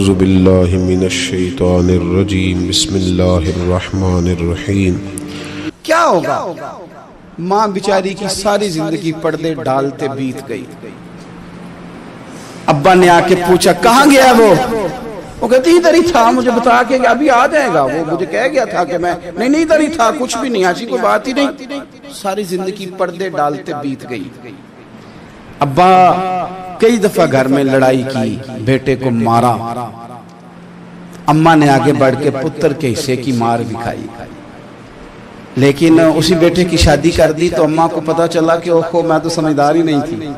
اعوذ باللہ من الشیطان الرجیم بسم اللہ الرحمن الرحیم۔ کیا ہوگا؟ ماں بیچاری کی ساری زندگی پردے ڈالتے بیت گئی۔ ابا نے آ کے پوچھا کہاں گیا وہ کہتی ادھر ہی تھا، مجھے بتا کے ابھی آ جائے گا، وہ مجھے کہہ گیا تھا کہ میں نہیں ادھر ہی تھا، کچھ بھی نہیں، ایسی کوئی بات ہی نہیں۔ ساری زندگی پردے ڈالتے بیت گئی۔ ابا کئی دفعہ گھر میں لڑائی کی، بیٹے کو مارا، اماں نے آگے بڑھ کے پتر کے حصے کی مار بھی کھائی، لیکن اسی بیٹے کی شادی کر دی تو اماں کو پتا چلا کہ اوہو میں تو سمجھدار ہی نہیں تھی،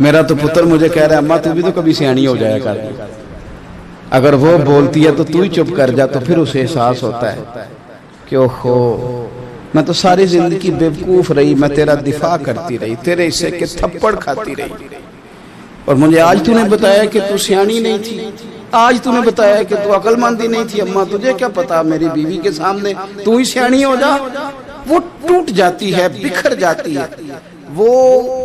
میرا تو پتر مجھے کہہ رہا ہے اماں تو بھی تو کبھی سیانی ہو جایا کر، اگر وہ بولتی ہے تو ہی چپ کر جا، تو پھر اسے احساس ہوتا ہے کہ اوہو میں تو ساری زندگی بیوقوف رہی، میں تیرا دفاع کرتی رہی، تیرے حصے کے تھپڑ کھاتی رہی، اور مجھے آج تو نے بتایا کہ تو سیانی نہیں تھی، آج تو نے بتایا کہ تو عقل مندی نہیں تھی، اماں تجھے کیا پتا، میری بیوی کے سامنے تو ہی سیانی ہو جا۔ وہ ٹوٹ جاتی ہے، بکھر جاتی ہے، وہ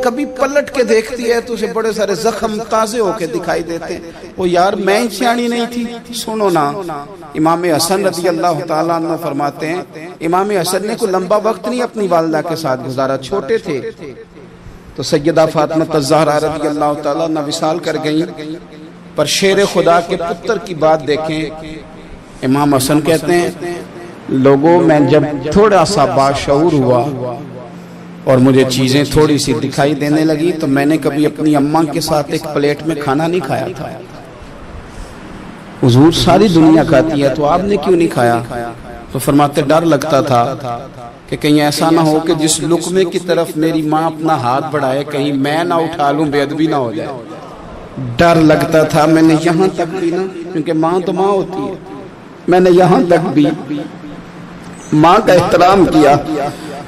کبھی پلٹ کے دیکھتی ہے تو اسے بڑے سارے زخم تازے ہو کے دکھائی دیتے، وہ یار میں ہی سیانی نہیں تھی۔ سنو نا، امام حسن رضی اللہ تعالیٰ عنہ فرماتے ہیں امام حسن نے کوئی لمبا وقت نہیں اپنی والدہ کے ساتھ گزارا، چھوٹے تھے تو سیدہ فاطمہ الزہرا رضی اللہ تعالیٰ عنہ وصال کر گئیں، پر شیر خدا کے پتر کی بات دیکھیں، امام حسن کہتے ہیں لوگوں میں جب تھوڑا سا باشعور ہوا اور مجھے چیزیں تھوڑی سی دکھائی دینے لگی تو میں نے کبھی اپنی اماں کے ساتھ ایک پلیٹ میں کھانا نہیں کھایا تھا۔ حضور ساری دنیا کھاتی ہے تو آپ نے کیوں نہیں کھایا؟ تو فرماتے ڈر لگتا تھا کہ کہیں ایسا نہ ہو کہ جس لقمے کی طرف میری ماں اپنا ہاتھ بڑھائے کہیں میں نہ اٹھا لوں، بے ادبی نہ ہو جائے، ڈر لگتا تھا۔ میں نے یہاں تک بھی نا، کیونکہ ماں تو ماں ہوتی ہے، میں نے یہاں تک بھی ماں کا احترام کیا،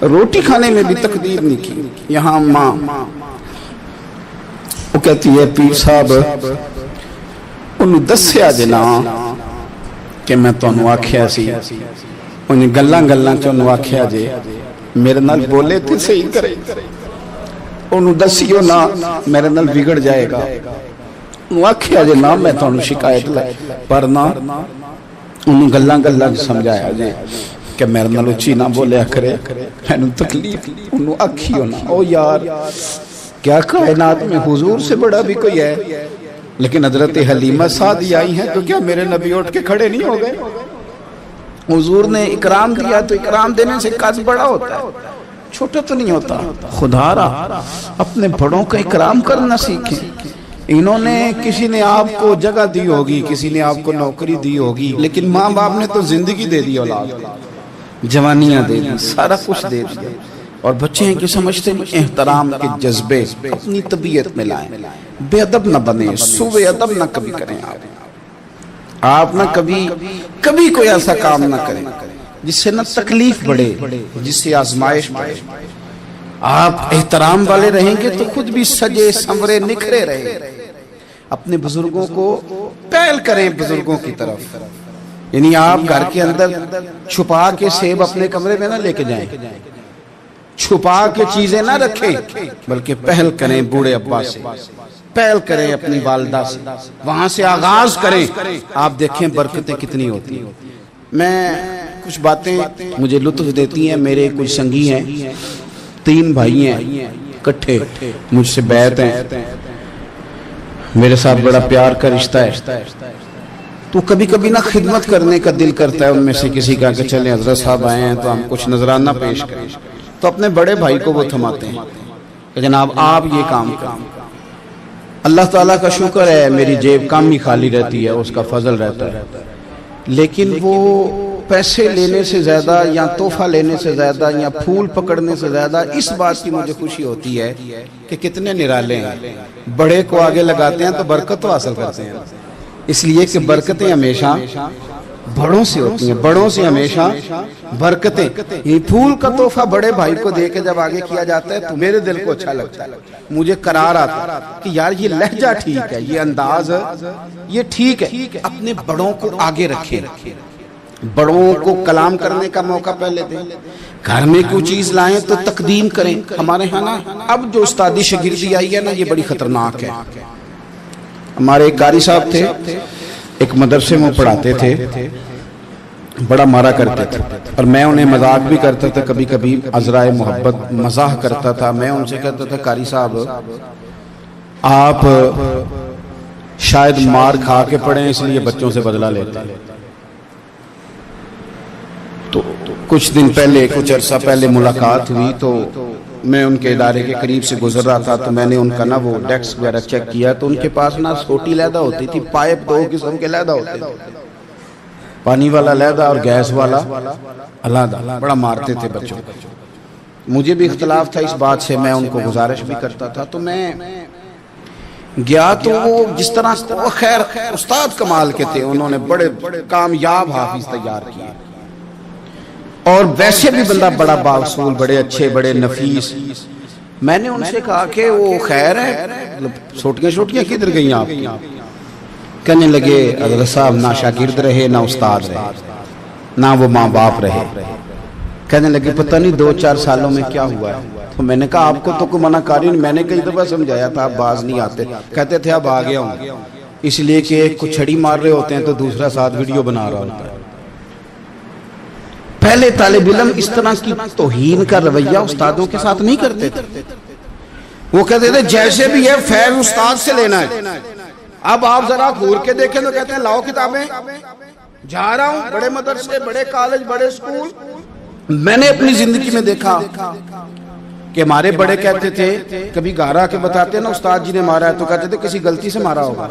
روٹی کھانے میں بھی تقدیر نہیں کی۔ یہاں ماں وہ کہتی ہے پیر صاحب انہوں دسیا جنا کہ میں تانوں آکھیا سی، انہیں گلاں چانوں آکھیا جے میرے نال بولے تے صحیح کرے، انہوں دسیو نا میرے نال بگڑ جائے گا، انہوں آکھیا جے نا میں تانوں شکایت لائے، پر نا انہوں گلاں سمجھایا جے کہ میرے نال اچھی نہ بولیا کرے، انہوں تکلیف، انہوں آکھیو نا۔ او یار کیا کائنات میں حضور سے بڑا بھی کوئی ہے؟ لیکن حضرت حلیمہ سعدی آئی ہیں تو کیا میرے نبی اٹھ کے کھڑے نہیں ہو گئے؟ حضور نے اکرام دیا تو اکرام دینے سے قد بڑا ہوتا ہے، چھوٹا تو نہیں ہوتا۔ خدا را اپنے بڑوں کا اکرام کرنا سیکھیں۔ انہوں نے کسی نے آپ کو جگہ دی ہوگی، کسی نے آپ کو نوکری دی ہوگی، لیکن ماں باپ نے تو زندگی دے دی، اولاد جوانیاں دے دی، سارا کچھ دے دیا، اور بچے ہیں کہ سمجھتے ہیں احترام کے جذبے اپنی طبیعت میں لائیں، بے ادب نہ بنیں، سوء ادب نہ کبھی کریں، آپ نہ کبھی کوئی ایسا کام نہ کریں جس سے نہ تکلیف بڑھے، جس سے آزمائش بڑھے۔ آپ احترام والے رہیں گے تو خود بھی سجے سنورے نکھرے رہے۔ اپنے بزرگوں کو پہل کریں بزرگوں کی طرف، یعنی آپ گھر کے اندر چھپا کے سیب اپنے کمرے میں نہ لے کے جائیں، چھپا کے چیزیں نہ رکھیں، بلکہ پہل کریں بوڑھے ابا سے، پہل کریں اپنی والدہ سے، وہاں سے آغاز کریں، آپ دیکھیں برکتیں کتنی ہوتی ہیں۔ میں کچھ باتیں مجھے لطف دیتی ہیں، میرے کچھ سنگی ہیں، 3 بھائی ہیں کٹھے، مجھ سے بیعت ہیں، میرے ساتھ بڑا پیار کا رشتہ ہے، تو کبھی کبھی نہ خدمت کرنے کا دل کرتا ہے، ان میں سے کسی کا کہ چلیں حضرت صاحب آئے ہیں تو ہم کچھ نذرانہ پیش کریں، تو اپنے بڑے بھائی کو وہ تھماتے ہیں کہ جناب آپ یہ کام کریں۔ اللہ تعالیٰ کا شکر ہے میری جیب کم ہی خالی رہتی ہے، اس کا فضل رہتا ہے، لیکن وہ پیسے لینے سے زیادہ یا تحفہ لینے سے زیادہ یا پھول پکڑنے سے زیادہ اس بات کی مجھے خوشی ہوتی ہے کہ کتنے نرالے ہیں، بڑے کو آگے لگاتے ہیں تو برکت تو حاصل کرتے ہیں، اس لیے کہ برکتیں ہمیشہ بڑوں سے ہوتی ہیں، بڑوں سے ہمیشہ برکتیں۔ یہ پھول کا تحفہ بڑے بھائی کو دے کے جب آگے کیا جاتا ہے تو میرے دل کو اچھا لگتا ہے، مجھے قرار آتا ہے کہ یار یہ لہجہ ٹھیک ہے، یہ انداز یہ ٹھیک ہے، اپنے بڑوں کو آگے رکھیں، بڑوں کو کلام کرنے کا موقع پہلے دیں، گھر میں کوئی چیز لائیں تو تقدیم کریں۔ ہمارے ہاں نا اب جو استادی شاگردی آئی ہے نا، یہ بڑی خطرناک ہے۔ ہمارے ایک قاری صاحب تھے، ایک مدرسے میں پڑھاتے تھے، بڑا مارا کرتے تھے، اور میں انہیں مذاق بھی کرتا تھا، کبھی کبھی عذرائے محبت مزاح کرتا تھا۔ میں ان سے کہتا تھا قاری صاحب آپ شاید مار کھا کے پڑھیں اس لیے بچوں سے بدلہ لیتے ہیں۔ تو کچھ دن پہلے، کچھ عرصہ پہلے ملاقات ہوئی تو میں ان کے ادارے کے قریب سے گزر رہا تھا، تو میں نے ان کا نا وہ ڈیسک وغیرہ چیک کیا، تو ان کے پاس نا سوٹی علیحدہ ہوتی تھی، پائپ 2 قسم کے علیحدہ ہوتے تھے، پانی والا علیحدہ اور گیس والا علیحدہ، بڑا مارتے تھے بچوں کو۔ مجھے بھی اختلاف تھا اس بات سے، میں ان کو گزارش بھی کرتا تھا، تو میں گیا تو وہ جس طرح خیر استاد کمال کے تھے، انہوں نے بڑے کامیاب حافظ تیار کیے، اور ویسے بھی بندہ بڑا باوصول، بڑے اچھے، بڑے نفیس۔ میں نے ان سے کہا کہ وہ خیر ہے، چھوٹیاں کدھر گئیں آپ کی؟ کہنے لگے حضرت صاحب نہ شاگرد رہے، نہ استاد رہے، نہ وہ ماں باپ رہے۔ کہنے لگے پتہ نہیں 2-4 سالوں میں کیا ہوا ہے۔ تو میں نے کہا آپ کو تو کوئی منع کاری نہیں، میں نے کئی دفعہ سمجھایا تھا، آپ باز نہیں آتے۔ کہتے تھے اب آ گیا ہوں، اس لیے کہ ایک کو چھڑی مار رہے ہوتے ہیں تو دوسرا ساتھ ویڈیو بنا رہا ہوتا ہے۔ پہلے طالب علم اس طرح کی توہین کا رویہ استادوں کے ساتھ نہیں کرتے تھے، وہ کہتے تھے جیسے بھی ہے فیض استاد سے لینا ہے۔ اب آپ ذرا گھور کے دیکھیں تو کہتے ہیں لاؤ کتابیں، جا رہا ہوں بڑے مدرسے، بڑے کالج، بڑے سکول۔ میں نے اپنی زندگی میں دیکھا کہ ہمارے بڑے کہتے تھے، کبھی گارا کے بتاتے نا استاد جی نے مارا ہے، تو کہتے تھے کسی غلطی سے مارا ہوگا،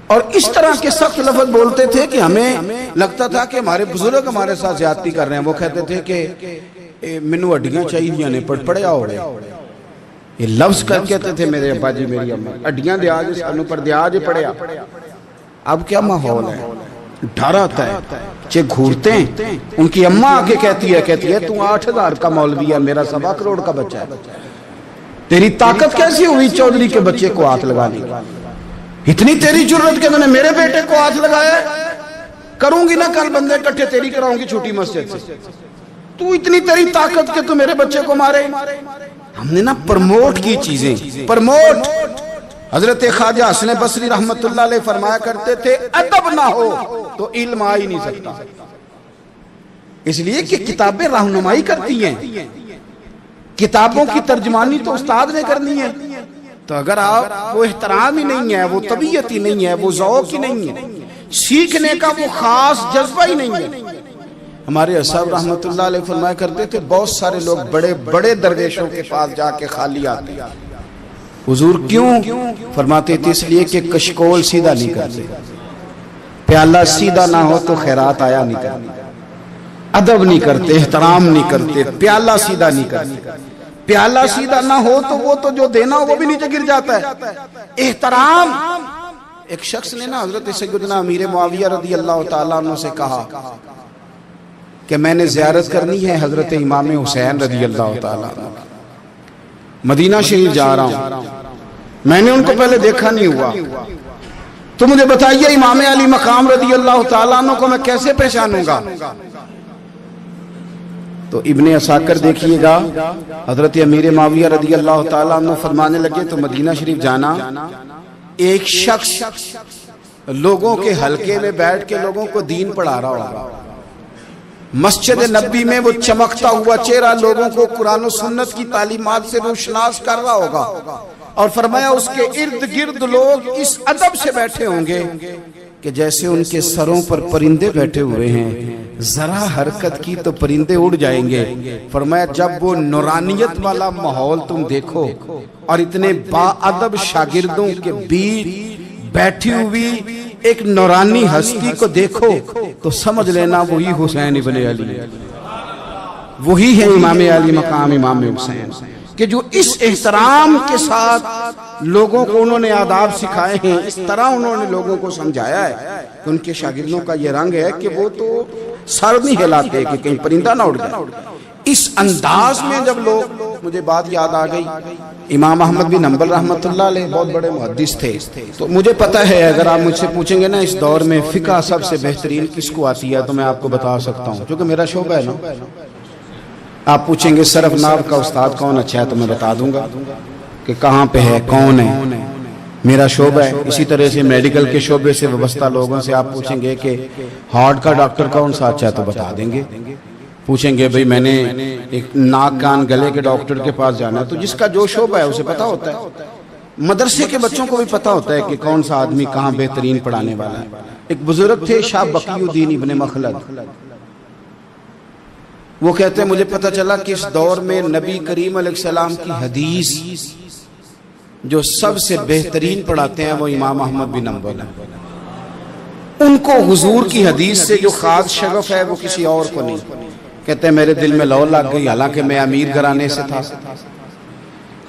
اور اس طرح کے سخت لفظ بولتے تھے کہ ہمیں لگتا تھا کہ ہمارے بزرگ ہمارے ساتھ زیادتی کر رہے ہیں۔ وہ کہتے تھے کہ منو ہڈیاں چاہیے نے پڑھیا ہو رہے، یہ لفظ کہتے تھے میرے ابا جی میری اماں، ہڈیاں دیا جی سانو پر دیا جی پڑھیا۔ اب کیا ماحول ہے، ڈر آتا ہے، بچے گھورتے ہیں۔ ان کی اماں آگے کہتی ہے تو 8,000 کا مولوی ہے، میرا 1.25 کروڑ کا بچہ ہے، تیری طاقت کیسی ہوئی چودھری کے بچے کو ہاتھ لگانے کی؟ اتنی تیری جرت کہ انہوں نے میرے بیٹے کو ہاتھ لگایا ہے؟ کروں گی نا کل بندے کٹھے تیری کراؤں گی چھوٹی مسجد سے، تو اتنی تیری طاقت کہ تو میرے بچے کو مارے۔ ہم نے نا پرموٹ کی چیزیں، پرموٹ۔ حضرت خواجہ حسن بصری رحمت اللہ علیہ فرمایا کرتے تھے ادب نہ ہو تو علم آ ہی نہیں سکتا، اس لیے کہ کتابیں رہنمائی کرتی ہیں، کتابوں کی ترجمانی تو استاد نے کرنی ہے۔ تو اگر آپ وہ احترام ہی نہیں ہے، وہ طبیعت ہی نہیں ہے، وہ ذوق ہی نہیں ہے، سیکھنے کا وہ خاص جذبہ ہی نہیں ہے۔ ہمارے اصحاب رحمت اللہ علیہ فرمایا کرتے تھے بہت سارے لوگ بڑے بڑے درویشوں کے پاس جا کے خالی آتے ہیں۔ حضور کیوں؟ فرماتے تھے اس لیے کہ کشکول سیدھا نہیں کرتے، پیالہ سیدھا نہ ہو تو خیرات آیا نہیں کرتے، ادب نہیں کرتے، احترام نہیں کرتے، پیالہ سیدھا نہیں کرتے۔ پیالہ سیدھا نہ ہو تو وہ تو جو دینا ہو وہ بھی نیچے گر جاتا ہے۔ احترام، ایک شخص نے نا حضرت سیدنا امیر معاویہ رضی اللہ تعالیٰ عنہ سے کہا کہ میں نے زیارت کرنی ہے حضرت امام حسین رضی اللہ تعالیٰ عنہ، مدینہ شریف جا رہا ہوں، میں نے ان کو پہلے دیکھا نہیں ہوا، تو مجھے بتائیے امام علی مقام رضی اللہ تعالیٰ عنہ کو میں کیسے پہچانوں گا؟ تو ابن عساکر دیکھیے گا حضرت امیر معاویہ رضی اللہ تعالیٰ عنہ فرمانے لگے تو مدینہ شریف جانا، ایک شخص لوگوں کے حلقے میں بیٹھ کے لوگوں کو دین پڑھا رہا ہوگا، مسجد نبی میں وہ چمکتا ہوا چہرہ لوگوں کو قرآن و سنت کی تعلیمات سے روشناس کر رہا ہوگا، اور فرمایا اس کے ارد گرد لوگ اس ادب سے بیٹھے ہوں گے کہ جیسے ان کے سروں پر پرندے بیٹھے ہوئے ہیں، ذرا حرکت کی تو پرندے اڑ جائیں گے۔ فرمایا جب وہ نورانیت والا ماحول تم دیکھو اور اتنے با ادب شاگردوں کے بیچ بیٹھی ہوئی ایک نورانی ہستی کو دیکھو تو سمجھ لینا وہی حسین ابن علی، وہی ہے امام علی مقام امام حسین، کہ جو اس احترام کے ساتھ لوگوں کو انہوں نے آداب سکھائے ہیں، اس طرح انہوں نے لوگوں کو سمجھایا ہے کہ ان کے شاگردوں کا یہ رنگ ہے کہ وہ تو سر نہیں ہلاتے کہ کہیں پرندہ نہ اڑ جائے۔ اس انداز میں جب لوگ، مجھے بات یاد آ گئی، امام احمد بن حنبل رحمت اللہ علیہ بہت بڑے محدث تھے، تو مجھے پتہ ہے اگر آپ مجھ سے پوچھیں گے نا اس دور میں فقہ سب سے بہترین کس کو آتی ہے تو میں آپ کو بتا سکتا ہوں، کیونکہ میرا شعبہ ہے نا۔ آپ پوچھیں گے صرف ناو کا استاد کون اچھا ہے تو میں بتا دوں گا کہ کہاں پہ ہے، کون ہے، میرا شعبہ ہے. اسی طرح سے میڈیکل کے شعبے سے وابستہ لوگوں سے آپ پوچھیں گے کہ ہارٹ کا ڈاکٹر کون سا اچھا ہے تو بتا دیں گے. پوچھیں گے بھئی میں نے ایک ناک کان گلے کے ڈاکٹر کے پاس جانا ہے، تو جس کا جو شعبہ ہے اسے پتا ہوتا ہے. مدرسے کے بچوں کو بھی پتا ہوتا ہے کہ کون سا آدمی کہاں بہترین پڑھانے والا ہے. ایک بزرگ تھے شاہ بقی الدین ابن مخلد، وہ کہتے ہیں مجھے پتا چلا کہ اس دور میں نبی کریم علیہ السلام کی حدیث جو سب سے بہترین پڑھاتے ہیں وہ امام احمد بن حنبل ہیں. ان کو حضور کی حدیث سے جو خاص شغف ہے وہ کسی اور کو نہیں. کہتے ہیں میرے دل میں لو لگ گئی، حالانکہ میں امیر گھرانے سے تھا.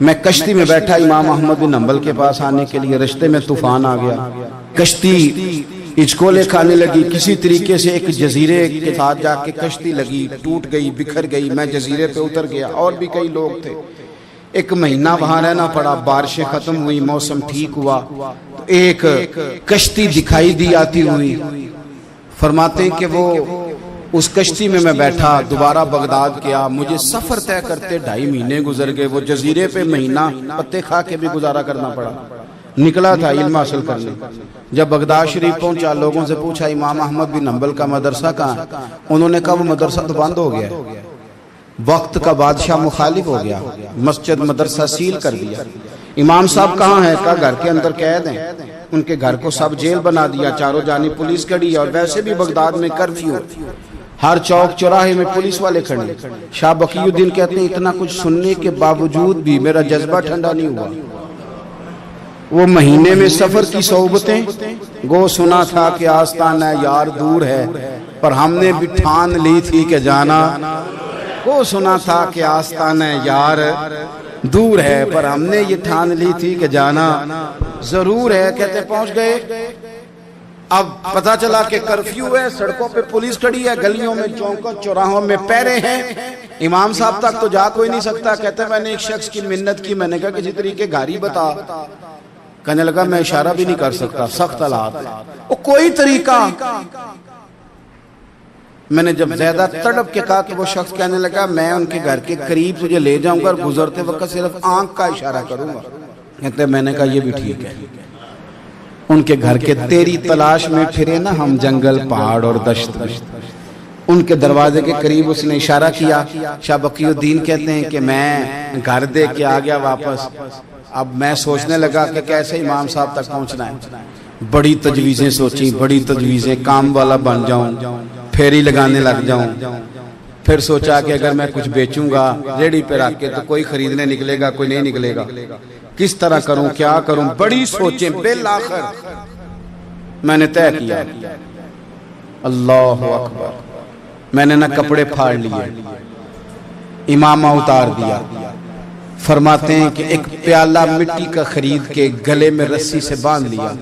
میں کشتی میں بیٹھا امام احمد بن حنبل کے پاس آنے کے لیے، رشتے میں طوفان آ گیا، کشتی اچکولے کھانے لگی. کسی طریقے سے ایک جزیرے کے ساتھ جا کے کشتی لگی، ٹوٹ گئی، بکھر گئی. میں جزیرے پہ اتر گیا، اور بھی کئی لوگ تھے. ایک مہینہ وہاں رہنا پڑا. بارشیں ختم ہوئی، موسم ٹھیک ہوا تو ایک کشتی دکھائی دی آتی ہوئی. فرماتے ہیں کہ وہ اس کشتی میں بیٹھا، دوبارہ بغداد گیا. مجھے سفر طے کرتے 2.5 مہینے گزر گئے. وہ جزیرے پہ مہینہ پتے کھا کے بھی گزارا کرنا پڑا. نکلا تھا علم حاصل کرنے. جب بغداد شریف پہنچا، لوگوں سے پوچھا امام احمد بن حنبل کا مدرسہ کہاں ہے؟ انہوں نے کہا وہ مدرسہ تو بند ہو گیا ہے، وقت کا بادشاہ مخالف ہو گیا، مسجد مدرسہ سیل کر دیا. امام صاحب کہاں ہیں؟ کہا گھر کے اندر قید ہیں. ان کے گھر کو سب جیل بنا دیا، چاروں جانب پولیس کھڑی ہے، اور ویسے بھی بغداد میں کرفیو، ہر چوک چوراہے میں پولیس والے کھڑے. شاہ بقی الدین کہتے ہیں اتنا کچھ سننے کے باوجود بھی میرا جذبہ ٹھنڈا نہیں ہوا. وہ مہینے میں سفر کی صحبتیں، گو سنا تھا کہ آستانہ یار دور ہے، پر ہم نے بھی ٹھان لی تھی کہ جانا. گو سنا تھا کہ آستانہ یار دور ہے، پر ہم نے یہ ٹھان لی تھی کہ جانا ضرور ہے. کہتے پہنچ گئے. اب پتا چلا کہ کرفیو ہے، سڑکوں پہ پولیس کھڑی ہے، گلیوں میں چوکوں چوراہوں میں پہرے ہیں. امام صاحب تک تو جا کوئی نہیں سکتا. کہتے ہیں میں نے ایک شخص کی منت کی، میں نے کہا کسی طریقے گاڑی بتا. کہنے لگا میں اشارہ بھی نہیں کر سکتا، سخت حالات. وہ کوئی طریقہ. میں نے جب زیادہ تڑپ کے کہا کہ وہ شخص کہنے لگا میں ان کے گھر کے قریب تجھے لے جاؤں گا اور گزرتے وقت صرف آنکھ کا اشارہ کروں گا. کہتے ہیں میں نے کہا یہ بھی ٹھیک ہے. ان کے گھر کے تیری تلاش میں پھرے نا ہم، جنگل پہاڑ اور دشت میں. ان کے دروازے کے قریب اس نے اشارہ کیا. شاہ بقی الدین کہتے ہیں کہ میں گھر دے کے آ گیا واپس. اب میں سوچنے لگا کہ کیسے امام صاحب تک پہنچنا ہے. بڑی تجویزیں سوچیں، بڑی تجویزیں. کام والا بن جاؤں، پھیری لگانے لگ جاؤں. پھر سوچا کہ اگر میں کچھ بیچوں گا ریڑھی پہ رکھ کے تو کوئی خریدنے نکلے گا، کوئی نہیں نکلے گا. کس طرح کروں، کیا کروں، بڑی سوچیں. بالآخر میں نے طے کیا. اللہ اکبر. میں نے نہ کپڑے پھاڑ لیے، امامہ اتار دیا. فرماتے ہیں کہ ایک پیالہ مٹی کا خرید کے گلے میں رسی سے باندھ لیا،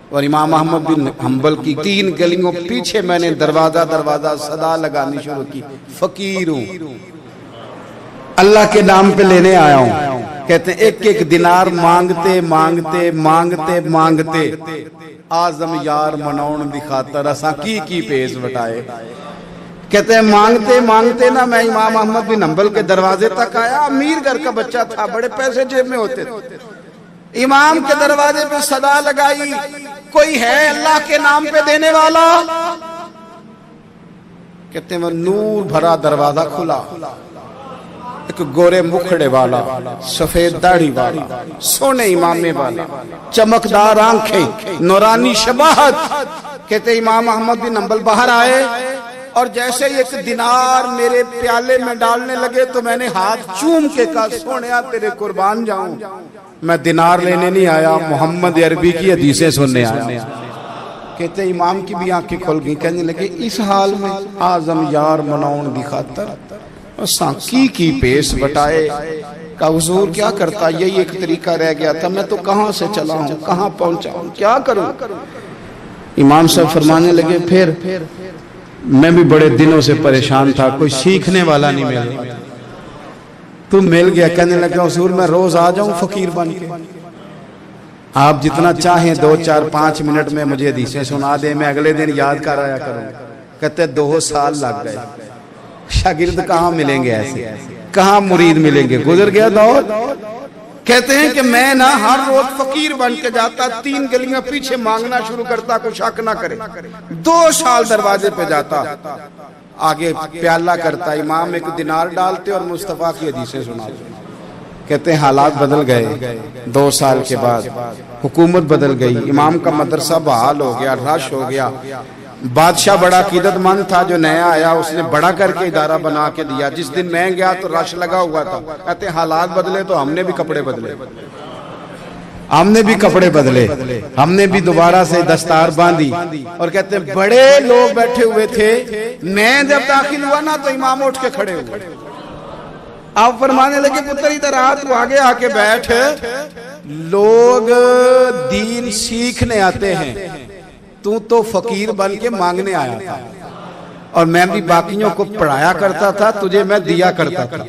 اور امام احمد بن حنبل کی 3 گلیوں پیچھے میں نے دروازہ دروازہ صدا لگانی شروع کی. فقیر ہوں، اللہ کے نام پہ لینے آیا ہوں. کہتے ہیں ایک ایک دینار مانگتے مانگتے مانگتے مانگتے آزم یار منون دی خاطر اساں کی پیش وٹائے. کہتے ہیں مانگتے مانگتے نا میں امام احمد بن حنبل کے دروازے تک آیا. امیر گھر کا بچہ تھا، بڑے پیسے جیب میں ہوتے تھے. امام کے دروازے پہ صدا لگائی، کوئی ہے اللہ کے نام پہ دینے والا؟ کہتے ہیں وہ نور بھرا دروازہ کھلا. ایک گورے مکھڑے والا، سفید داڑھی والا، سونے امامے والا، چمکدار آنکھیں، نورانی شباہت. کہتے امام احمد بن حنبل باہر آئے، اور جیسے ایک دینار میرے پیالے میں ڈالنے لگے تو میں نے ہاتھ چوم کے کہا سونیا تیرے قربان جاؤں، میں دینار لینے نہیں آیا، محمد عربی کی حدیثیں سننے آیا. کہتے امام کی بھی آنکھیں کھل گئی. کہنے لگے اس حال میں آزم یار مناؤن دی خاطر اساں کی پیش بٹائے. کہا حضور کیا کرتا، یہی ایک طریقہ رہ گیا تھا. میں تو کہاں سے چلا ہوں، کہاں پہنچا ہوں، کیا کروں. امام صاحب فرمانے لگے پھر میں بھی بڑے دنوں سے پریشان تھا، کوئی سیکھنے والا نہیں ملا، تم مل گیا. کہنے لگا حضور میں روز آ جاؤں فقیر بن کے، آپ جتنا چاہیں 2 4 5 منٹ میں مجھے حدیثیں سنا دیں، میں اگلے دن یاد کر آیا کروں. کہتے 2 سال لگ گئے. شاگرد کہاں ملیں گے ایسے، کہاں مرید ملیں گے. گزر گیا دور. کہتے ہیں کہ میں نہ ہر روز فقیر بن کے جاتا، 3 گلیاں پیچھے مانگنا شروع کرتا، کوئی شک نہ کرے۔ 2 سال دروازے پہ جاتا، آگے پیالہ کرتا، امام 1 دینار ڈالتے اور مصطفیٰ کی حدیثیں سناتے۔ کہتے ہیں حالات بدل گئے، 2 سال کے بعد حکومت بدل گئی، امام کا مدرسہ بحال ہو گیا، رش ہو گیا۔ بادشاہ بڑا عقیدت مند تھا، جو نیا آیا اس نے بڑا کر کے ادارہ بنا کے دیا۔ جس دن میں گیا تو رش لگا ہوا تھا۔ کہتے ہیں حالات بدلے تو ہم نے بھی کپڑے بدلے، ہم نے بھی کپڑے بدلے، ہم نے بھی دوبارہ سے دستار باندھی۔ اور کہتے ہیں بڑے لوگ بیٹھے ہوئے تھے، میں جب داخل ہوا نا تو امام اٹھ کے کھڑے ہوئے۔ آپ فرمانے لگے پتر ادھر آ، تو آگے آ کے بیٹھ، لوگ دین سیکھنے آتے ہیں، تو فقیر بن کے مانگنے آیا تھا، اور میں بھی باقیوں کو پڑھایا کرتا تھا، تجھے میں دیا کرتا تھا،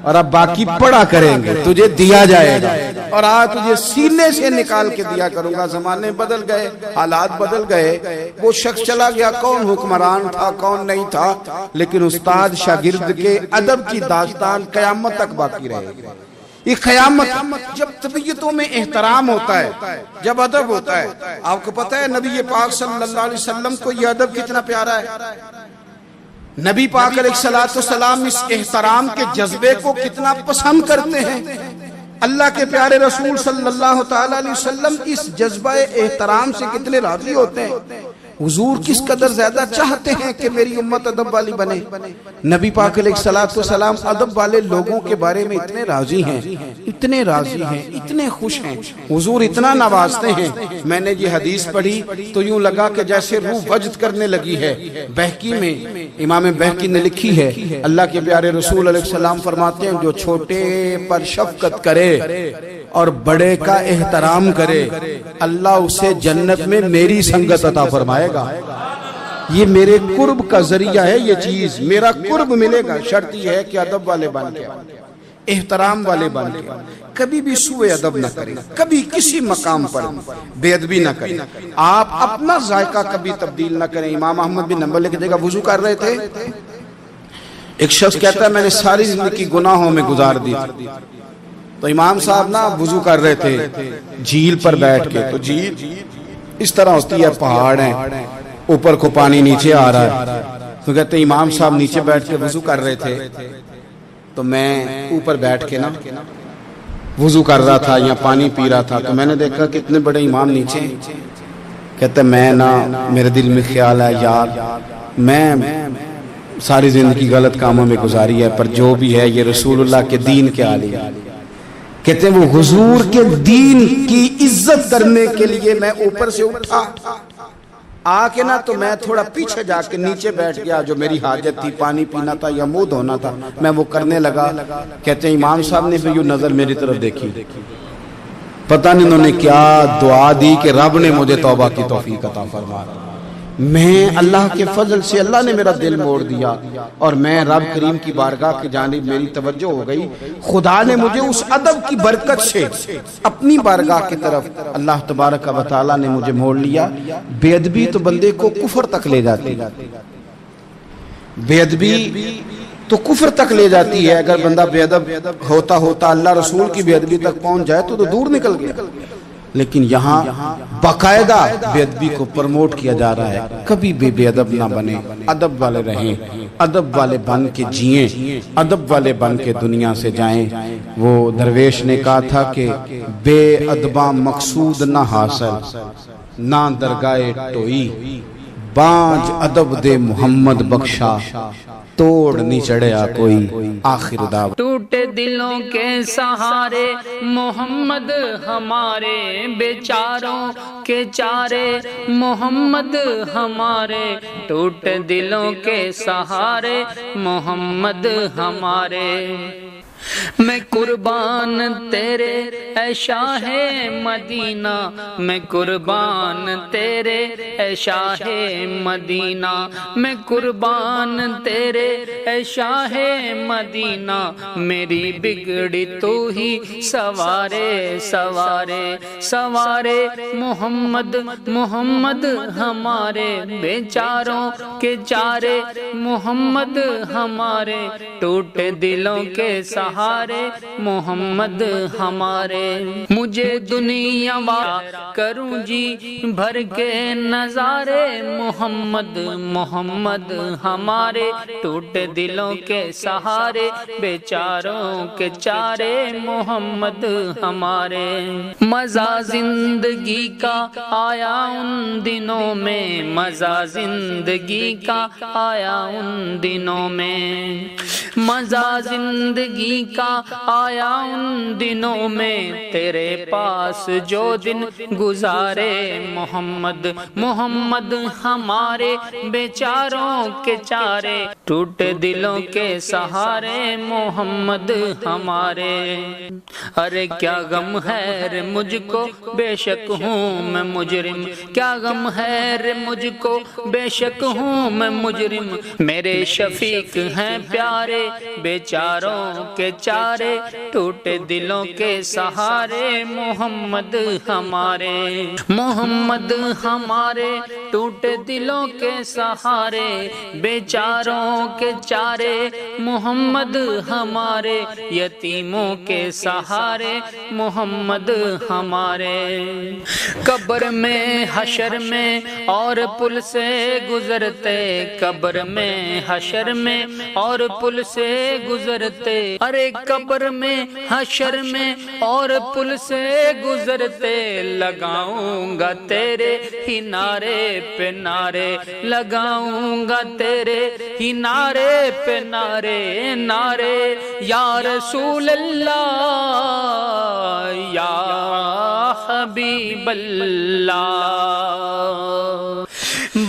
اور اب باقی پڑھا کریں گے، تجھے دیا جائے گا، اور آج تجھے سینے سے نکال کے دیا کروں گا۔ زمانے بدل گئے، حالات بدل گئے، وہ شخص چلا گیا، کون حکمران تھا کون نہیں تھا، لیکن استاد شاگرد کے ادب کی داستان قیامت تک باقی رہے گی۔ یہ قیامت، جب طبیعتوں میں احترام ہوتا ہے، جب ادب ہوتا ہے۔ آپ کو پتہ ہے نبی پاک صلی اللہ علیہ وسلم کو یہ ادب کتنا پیارا ہے؟ نبی پاک علیہ السلام اس احترام کے جذبے کو کتنا پسند کرتے ہیں۔ اللہ کے پیارے رسول صلی اللہ تعالی علیہ وسلم اس جذبہ احترام سے کتنے راضی ہوتے ہیں۔ حضور کس قدر زیادہ چاہتے ہیں کہ میری امت ادب والی بنے۔ نبی پاک علیہ السلام ادب والے لوگوں کے بارے میں اتنے راضی ہیں، اتنے راضی ہیں، اتنے خوش ہیں، حضور اتنا نوازتے ہیں۔ میں نے یہ حدیث پڑھی تو یوں لگا کہ جیسے روح وجد کرنے لگی ہے۔ بہقی میں امام بہقی نے لکھی ہے، اللہ کے پیارے رسول علیہ السلام فرماتے ہیں جو چھوٹے پر شفقت کرے اور بڑے کا احترام کرے، اللہ اسے جنت میں میری سنگت عطا فرمائے گا۔ یہ میرے قرب کا ذریعہ ہے، یہ چیز میرا قرب ملے گا۔ شرط یہ ہے کہ ادب والے بن کے، احترام والے بن کے، کبھی بھی سوء ادب نہ کریں، کبھی کسی مقام پر بے ادبی نہ کریں، آپ اپنا ذائقہ کبھی تبدیل نہ کریں۔ امام احمد بن حنبل کی جگہ وضو کر رہے تھے، ایک شخص کہتا ہے میں نے ساری زندگی گناہوں میں گزار دی، تو امام صاحب نا وضو کر رہے تھے جھیل پر بیٹھ کے، تو جھیل اس طرح ہوتی ہے، پہاڑ ہیں، اوپر کو پانی نیچے آ رہا ہے، تو کہتے ہیں امام صاحب نیچے بیٹھ کے وضو کر رہے تھے، تو میں اوپر بیٹھ کے نا وضو کر رہا تھا یا پانی پی رہا تھا، تو میں نے دیکھا کہ اتنے بڑے امام نیچے ہیں۔ کہتے ہیں میں نا میرے دل میں خیال ہے یار میں ساری زندگی غلط کاموں میں گزاری ہے، پر جو بھی ہے یہ رسول اللہ کے دین کے عالی ہے۔ کہتے ہیں وہ حضور کے دین کی عزت کرنے کے لیے میں اوپر سے اٹھا آ کے نا، تو میں تھوڑا پیچھے جا کے نیچے بیٹھ گیا، جو میری حاجت تھی، پانی پینا تھا یا منہ دھونا تھا، میں وہ کرنے لگا۔ کہتے ہیں امام صاحب نے پھر یوں نظر میری طرف دیکھی، پتہ نہیں انہوں نے کیا دعا دی کہ رب نے مجھے توبہ کی توفیق عطا فرما۔ میں اللہ کے فضل سے اللہ نے میرا دل موڑ دیا، اور میں رب کریم کی بارگاہ کی جانب میری توجہ ہو گئی۔ خدا نے مجھے اس ادب کی برکت سے اپنی بارگاہ کی طرف اللہ تبارک و تعالی نے مجھے موڑ لیا۔ بے ادبی تو بندے کو کفر تک لے جاتی، بے ادبی تو کفر تک لے جاتی ہے۔ اگر بندہ بے ادب ہوتا ہوتا اللہ رسول کی بے ادبی تک پہنچ جائے تو دور نکل گیا، لیکن یہاں باقاعدہ بے ادبی کو پروموٹ کیا جا رہا ہے۔ کبھی بھی بے ادب نہ بنے، ادب والے رہیں، ادب والے بن کے جئیں، ادب والے بن کے دنیا سے جائیں۔ وہ درویش نے کہا تھا کہ بے ادباں مقصود نہ حاصل، نہ درگاہ ٹوئی، بانج ادب دے محمد بخشا، توڑ نہیں چڑھیا کوئی۔ آخر دعوت ٹوٹے دلوں کے سہارے محمد ہمارے، بیچاروں کے چارے محمد ہمارے، ٹوٹے دلوں کے سہارے محمد ہمارے۔ میں قربان تیرے اے شاہ مدینہ، میں قربان تیرے اے شاہ مدینہ، میں قربان تیرے اے شاہ مدینہ، میری بگڑی تو ہی سوارے سوارے سوارے محمد محمد ہمارے، بیچاروں کے چارے محمد ہمارے، ٹوٹے دلوں کے سارے سہارے محمد ہمارے. مجھے دنیا والا کروں جی بھر کے نظارے محمد محمد ہمارے. ٹوٹے دلوں کے سہارے بیچاروں کے چارے محمد ہمارے. مزہ زندگی کا آیا ان دنوں میں، مزہ زندگی کا آیا ان دنوں میں، مزہ زندگی کا آیا ان دنوں میں. تیرے پاس جو دن گزارے محمد محمد ہمارے بیچاروں کے چارے. ٹوٹے دلوں کے سہارے محمد ہمارے. ارے کیا غم ہے رے مجھ کو بے شک ہوں میں مجرم، کیا غم ہے رے مجھ کو بے شک ہوں میں مجرم. میرے شفیق ہیں پیارے بیچاروں کے چارے. ٹوٹے دلوں کے سہارے محمد ہمارے محمد ہمارے. ٹوٹے دلوں کے سہارے بیچاروں کے چارے محمد ہمارے. یتیموں کے سہارے محمد ہمارے. قبر میں حشر میں اور پل سے گزرتے، قبر میں حشر میں اور پل سے گزرتے. ارے قبر میں حشر میں اور پل سے گزرتے. لگاؤں گا تیرے ہی نعرے پہ نعرے، لگاؤں گا تیرے ہی نعرے پہ نعرے نعرے. یا رسول اللہ یا حبیب اللہ.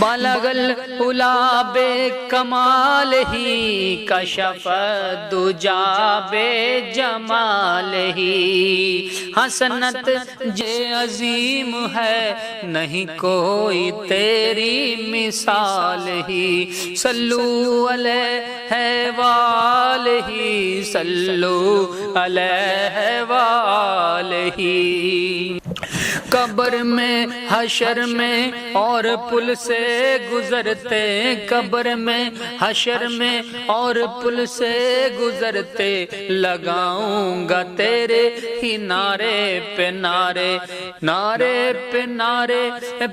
بلغ العلا بے کمال ہی، کشف الدجا بے جمال ہی. حسنت جے عظیم ہے نہیں کوئی تیری مثال ہی. صلو علیہ وآلہ، صلو علیہ وآلہ. قبر میں حشر میں اور پل سے گزرتے، قبر میں حشر میں اور پل سے گزرتے. لگاؤں گا تیرے ہی نعرے پہ نعرے نعرے پہ نعرے.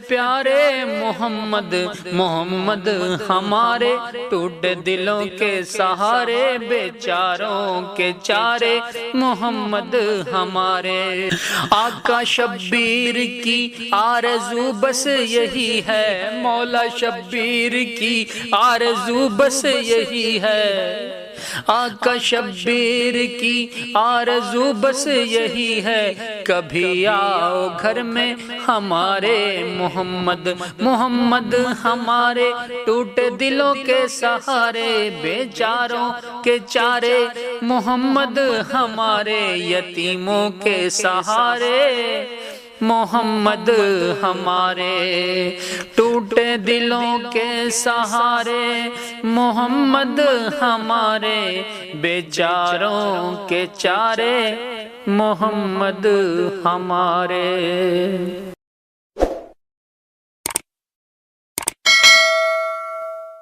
پیارے محمد محمد ہمارے. ٹوٹے دلوں کے سہارے بیچاروں کے چارے محمد ہمارے. آقا شبیر کی آرزو بس یہی ہے، مولا شبیر کی آرزو بس یہی ہے. آقا شبیر کی آرزو بس یہی ہے. کبھی آؤ گھر میں ہمارے محمد محمد ہمارے. ٹوٹے دلوں کے سہارے بیچاروں کے چارے محمد ہمارے. یتیموں کے سہارے محمد ہمارے. ٹوٹے دلوں کے سہارے محمد ہمارے. بیچاروں کے چارے محمد ہمارے.